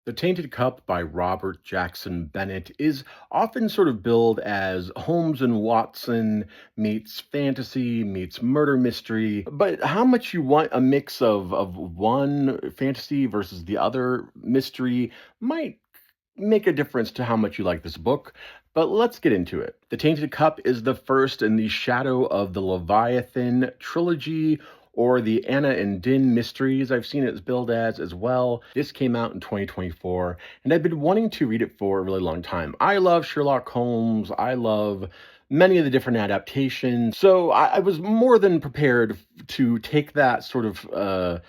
The Tainted Cup by Robert Jackson Bennet is often sort of billed as Holmes and Watson meets fantasy meets murder mystery. But how much you want a mix of one fantasy versus the other mystery might make a difference to how much you like this book. But let's get into it. The Tainted Cup is the first in the Shadow of the Leviathan trilogy, or the Anna and Din mysteries. I've seen it billed as well. This came out in 2024, and I've been wanting to read it for a really long time. I love Sherlock Holmes. I love many of the different adaptations. So I was more than prepared to take that sort of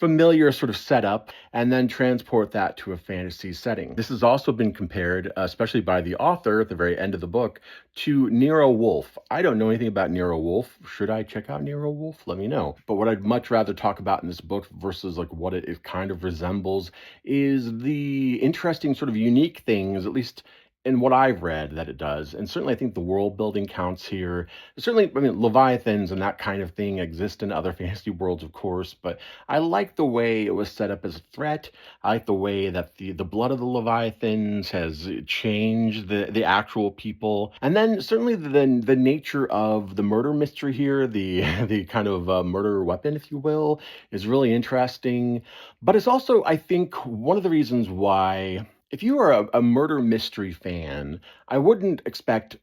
familiar sort of setup and then transport that to a fantasy setting. This has also been compared, especially by the author at the very end of the book, to Nero Wolfe. I don't know anything about Nero Wolfe. Should I check out Nero Wolfe? Let me know. But what I'd much rather talk about in this book versus like what it kind of resembles is the interesting sort of unique things, at least in what I've read, that it does. And certainly I think the world building counts here. Certainly, I mean, Leviathans and that kind of thing exist in other fantasy worlds, of course, but I like the way it was set up as a threat. I like the way that the blood of the Leviathans has changed the actual people. And then certainly the nature of the murder mystery here, the the kind of murder weapon, if you will, is really interesting. But it's also, I think, one of the reasons why if you are a murder mystery fan, I wouldn't expect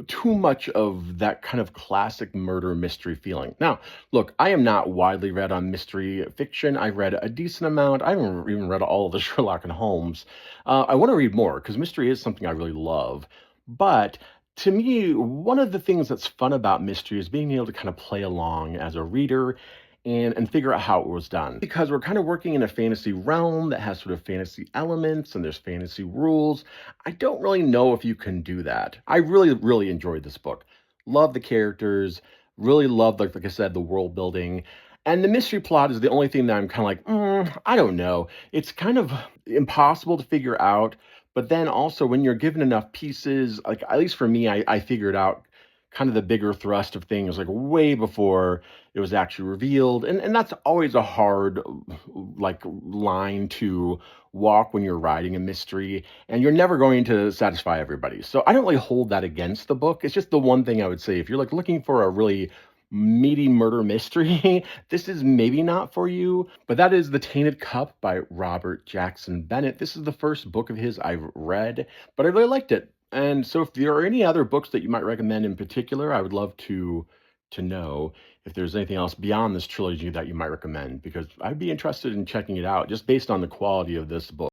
too much of that kind of classic murder mystery feeling. Now, look, I am not widely read on mystery fiction. I've read a decent amount. I haven't even read all of the Sherlock and Holmes. I want to read more because mystery is something I really love. But to me, one of the things that's fun about mystery is being able to kind of play along as a reader and figure out how it was done. Because we're kind of working in a fantasy realm that has sort of fantasy elements and there's fantasy rules. I don't really know if you can do that. I really, really enjoyed this book. Love the characters, really love, like I said, the world building. And the mystery plot is the only thing that I'm kind of like, I don't know. It's kind of impossible to figure out. But then also, when you're given enough pieces, like at least for me, I figured out kind of the bigger thrust of things like way before it was actually revealed. And that's always a hard like line to walk when you're writing a mystery, and you're never going to satisfy everybody. So I don't really hold that against the book. It's just the one thing I would say if you're like looking for a really meaty murder mystery, this is maybe not for you. But that is The Tainted Cup by Robert Jackson Bennet. This is the first book of his I've read, but I really liked it. And so if there are any other books that you might recommend in particular, I would love to know if there's anything else beyond this trilogy that you might recommend, because I'd be interested in checking it out just based on the quality of this book.